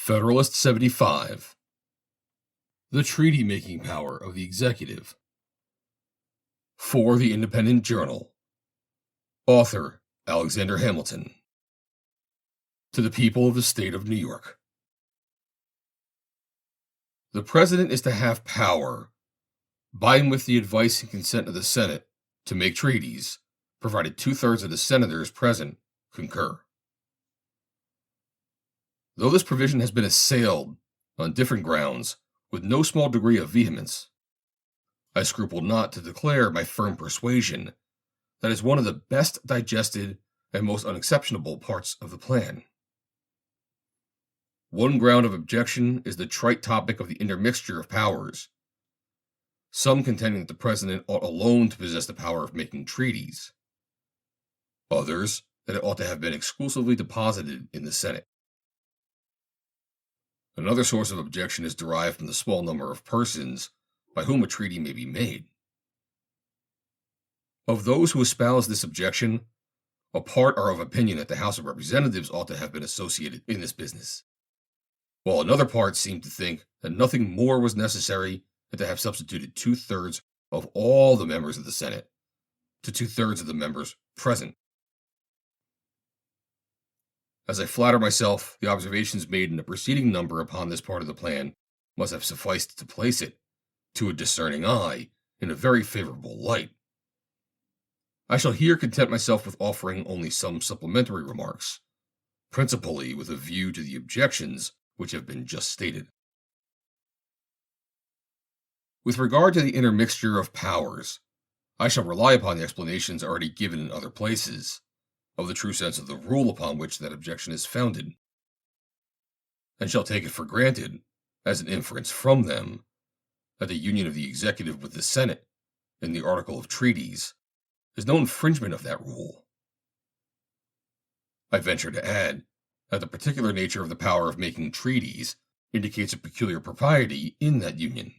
Federalist 75. The treaty-making power of the executive. For the Independent Journal. Author Alexander Hamilton. To the people of the state of New York. The President is to have power, by and with the advice and consent of the Senate, to make treaties, provided 2/3 of the senators present concur. Though this provision has been assailed, on different grounds, with no small degree of vehemence, I scruple not to declare my firm persuasion that it is one of the best digested and most unexceptionable parts of the plan. One ground of objection is the trite topic of the intermixture of powers, some contending that the President ought alone to possess the power of making treaties, others that it ought to have been exclusively deposited in the Senate. Another source of objection is derived from the small number of persons by whom a treaty may be made. Of those who espouse this objection, a part are of opinion that the House of Representatives ought to have been associated in this business, while another part seem to think that nothing more was necessary than to have substituted 2/3 of all the members of the Senate to 2/3 of the members present. As I flatter myself, the observations made in the preceding number upon this part of the plan must have sufficed to place it, to a discerning eye, in a very favorable light. I shall here content myself with offering only some supplementary remarks, principally with a view to the objections which have been just stated. With regard to the intermixture of powers, I shall rely upon the explanations already given in other places, of the true sense of the rule upon which that objection is founded, and shall take it for granted, as an inference from them, that the union of the executive with the Senate, in the article of treaties, is no infringement of that rule. I venture to add that the particular nature of the power of making treaties indicates a peculiar propriety in that union.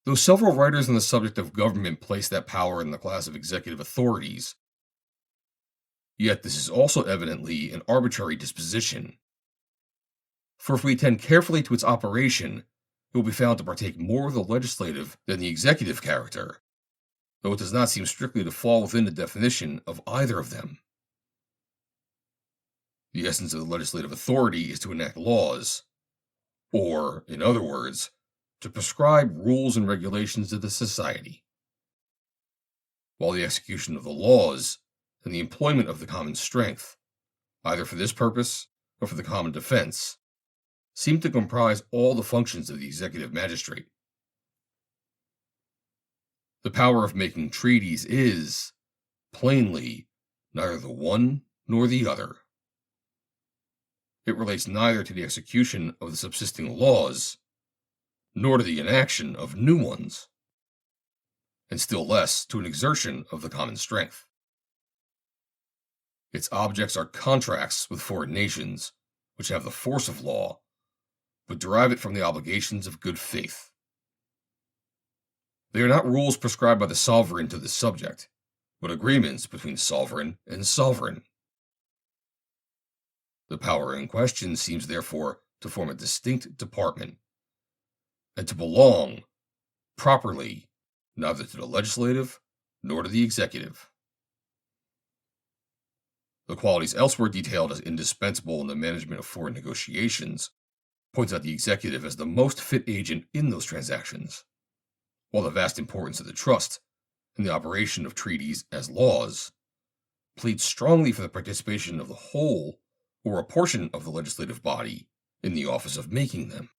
Though several writers on the subject of government place that power in the class of executive authorities, yet this is also evidently an arbitrary disposition. For if we attend carefully to its operation, it will be found to partake more of the legislative than the executive character, though it does not seem strictly to fall within the definition of either of them. The essence of the legislative authority is to enact laws, or, in other words, to prescribe rules and regulations of the society, while the execution of the laws and the employment of the common strength, either for this purpose or for the common defense, seem to comprise all the functions of the executive magistrate. The power of making treaties is, plainly, neither the one nor the other. It relates neither to the execution of the subsisting laws, nor to the inaction of new ones, and still less to an exertion of the common strength. Its objects are contracts with foreign nations, which have the force of law, but derive it from the obligations of good faith. They are not rules prescribed by the sovereign to the subject, but agreements between sovereign and sovereign. The power in question seems therefore to form a distinct department, and to belong, properly, neither to the legislative nor to the executive. The qualities elsewhere detailed as indispensable in the management of foreign negotiations points out the executive as the most fit agent in those transactions, while the vast importance of the trust and the operation of treaties as laws pleads strongly for the participation of the whole or a portion of the legislative body in the office of making them.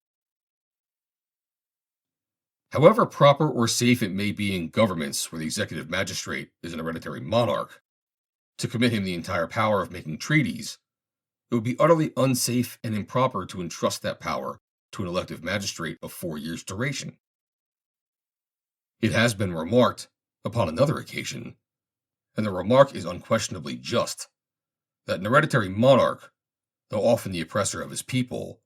However proper or safe it may be in governments where the executive magistrate is an hereditary monarch, to commit him the entire power of making treaties, it would be utterly unsafe and improper to entrust that power to an elective magistrate of 4 years' duration. It has been remarked, upon another occasion, and the remark is unquestionably just, that an hereditary monarch, though often the oppressor of his people,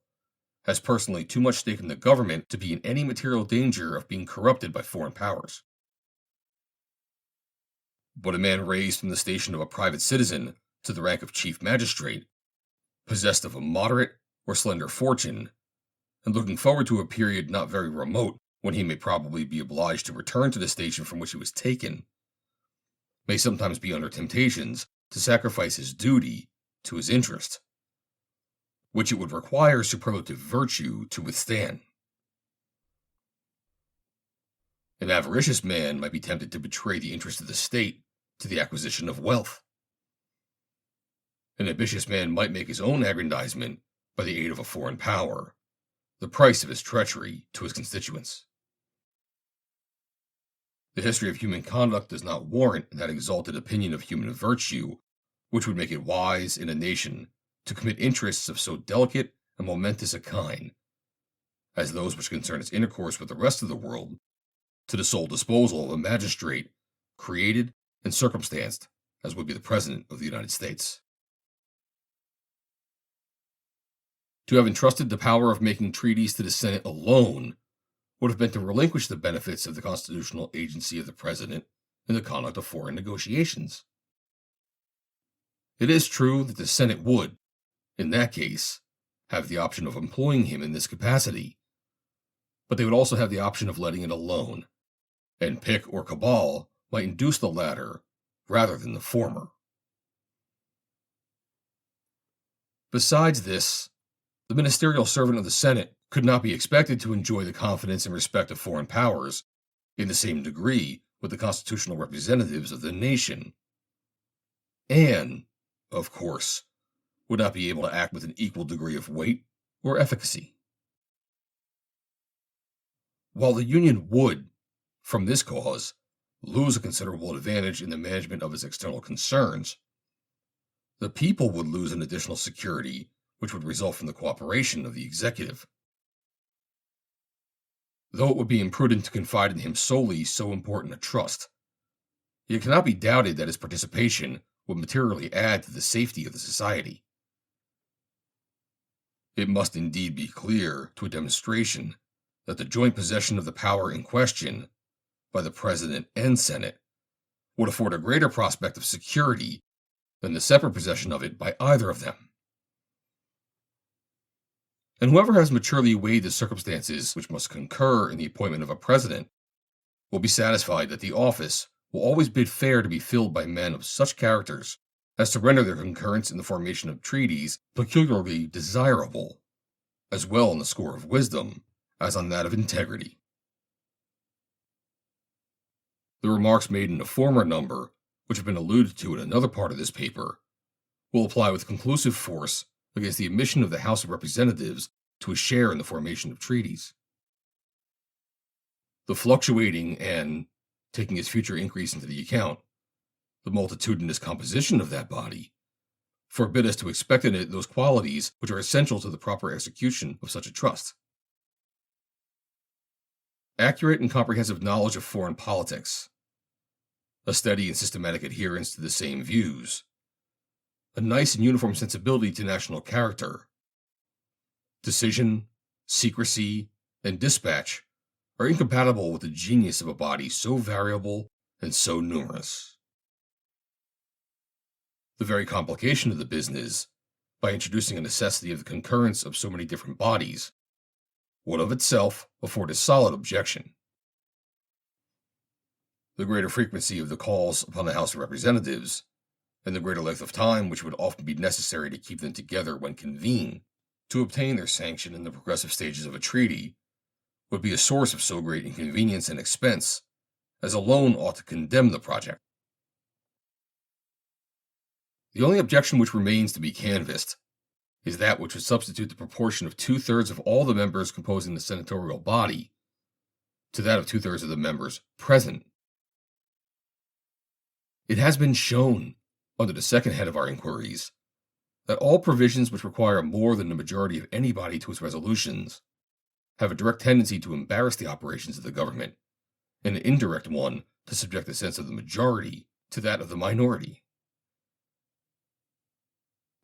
has personally too much stake in the government to be in any material danger of being corrupted by foreign powers. But a man raised from the station of a private citizen to the rank of chief magistrate possessed of a moderate or slender fortune, and looking forward to a period not very remote when he may probably be obliged to return to the station from which he was taken, may sometimes be under temptations to sacrifice his duty to his interest, which it would require superlative virtue to withstand. An avaricious man might be tempted to betray the interest of the state to the acquisition of wealth. An ambitious man might make his own aggrandizement by the aid of a foreign power, the price of his treachery to his constituents. The history of human conduct does not warrant that exalted opinion of human virtue which would make it wise in a nation to commit interests of so delicate and momentous a kind as those which concern its intercourse with the rest of the world to the sole disposal of a magistrate created and circumstanced as would be the President of the United States. To have entrusted the power of making treaties to the Senate alone would have been to relinquish the benefits of the constitutional agency of the President in the conduct of foreign negotiations. It is true that the Senate would, in that case, have the option of employing him in this capacity, but they would also have the option of letting it alone, and Pick or Cabal might induce the latter rather than the former. Besides this, the ministerial servant of the Senate could not be expected to enjoy the confidence and respect of foreign powers in the same degree with the constitutional representatives of the nation, and, of course, would not be able to act with an equal degree of weight or efficacy. While the Union would, from this cause, lose a considerable advantage in the management of its external concerns, the people would lose an additional security which would result from the cooperation of the executive. Though it would be imprudent to confide in him solely so important a trust, it cannot be doubted that his participation would materially add to the safety of the society. It must indeed be clear to a demonstration that the joint possession of the power in question by the President and Senate would afford a greater prospect of security than the separate possession of it by either of them. And whoever has maturely weighed the circumstances which must concur in the appointment of a president will be satisfied that the office will always bid fair to be filled by men of such characters as to render their concurrence in the formation of treaties peculiarly desirable, as well on the score of wisdom as on that of integrity. The remarks made in a former number, which have been alluded to in another part of this paper, will apply with conclusive force against the admission of the House of Representatives to a share in the formation of treaties. The fluctuating and, taking its future increase into the account, the multitudinous composition of that body, forbid us to expect in it those qualities which are essential to the proper execution of such a trust. Accurate and comprehensive knowledge of foreign politics, a steady and systematic adherence to the same views, a nice and uniform sensibility to national character, decision, secrecy, and dispatch are incompatible with the genius of a body so variable and so numerous. The very complication of the business, by introducing a necessity of the concurrence of so many different bodies, would of itself afford a solid objection. The greater frequency of the calls upon the House of Representatives, and the greater length of time which would often be necessary to keep them together when convened to obtain their sanction in the progressive stages of a treaty, would be a source of so great inconvenience and expense as alone ought to condemn the project. The only objection which remains to be canvassed is that which would substitute the proportion of 2/3 of all the members composing the senatorial body to that of 2/3 of the members present. It has been shown, under the second head of our inquiries, that all provisions which require more than the majority of any body to its resolutions have a direct tendency to embarrass the operations of the government, and an indirect one to subject the sense of the majority to that of the minority.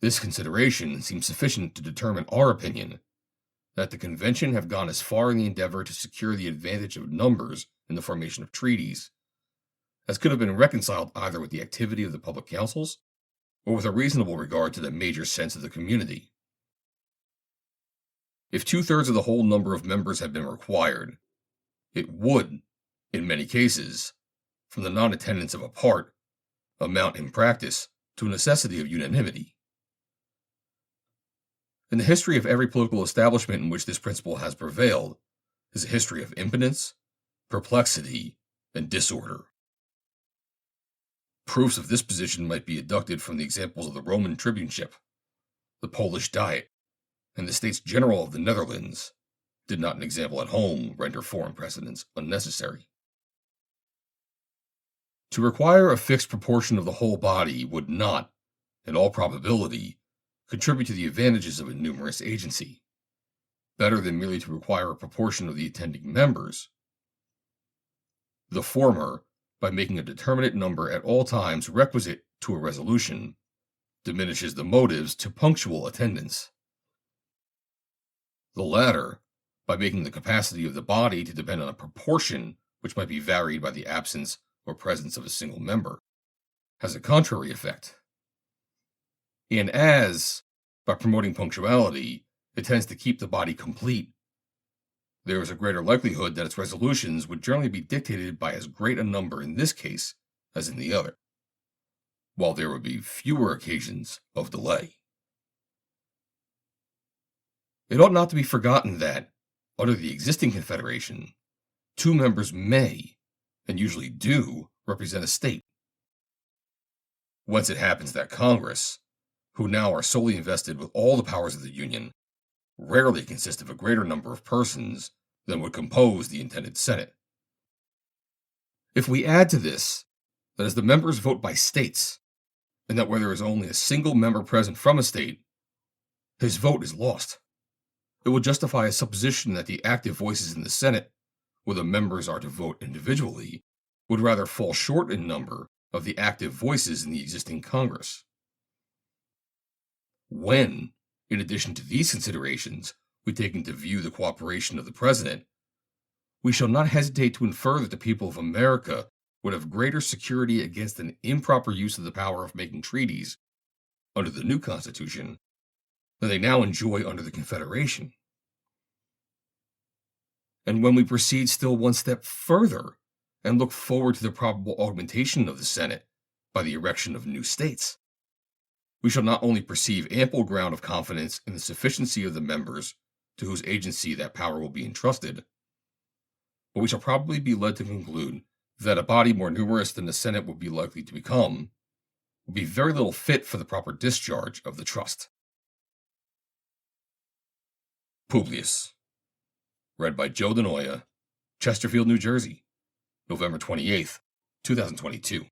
This consideration seems sufficient to determine our opinion that the convention have gone as far in the endeavor to secure the advantage of numbers in the formation of treaties as could have been reconciled either with the activity of the public councils or with a reasonable regard to the major sense of the community. If 2/3 of the whole number of members had been required, it would, in many cases, from the non-attendance of a part, amount in practice to a necessity of unanimity. And the history of every political establishment in which this principle has prevailed is a history of impotence, perplexity, and disorder. Proofs of this position might be deducted from the examples of the Roman tribuneship, the Polish Diet, and the States General of the Netherlands. Did not an example at home render foreign precedents unnecessary? To require a fixed proportion of the whole body would not, in all probability, contribute to the advantages of a numerous agency, better than merely to require a proportion of the attending members. The former, by making a determinate number at all times requisite to a resolution, diminishes the motives to punctual attendance. The latter, by making the capacity of the body to depend on a proportion which might be varied by the absence or presence of a single member, has a contrary effect. And as, by promoting punctuality, it tends to keep the body complete, there is a greater likelihood that its resolutions would generally be dictated by as great a number in this case as in the other, while there would be fewer occasions of delay. It ought not to be forgotten that, under the existing confederation, 2 members may, and usually do, represent a state. Whence it happens that Congress, who now are solely invested with all the powers of the Union, rarely consist of a greater number of persons than would compose the intended Senate. If we add to this, that as the members vote by states, and that where there is only a single member present from a state, his vote is lost, it would justify a supposition that the active voices in the Senate, where the members are to vote individually, would rather fall short in number of the active voices in the existing Congress. When, in addition to these considerations, we take into view the cooperation of the President, we shall not hesitate to infer that the people of America would have greater security against an improper use of the power of making treaties under the new Constitution than they now enjoy under the Confederation. And when we proceed still one step further and look forward to the probable augmentation of the Senate by the erection of new states, we shall not only perceive ample ground of confidence in the sufficiency of the members to whose agency that power will be entrusted, but we shall probably be led to conclude that a body more numerous than the Senate would be likely to become would be very little fit for the proper discharge of the trust. Publius. Read by Joe DeNoia, Chesterfield, New Jersey, November 28th, 2022.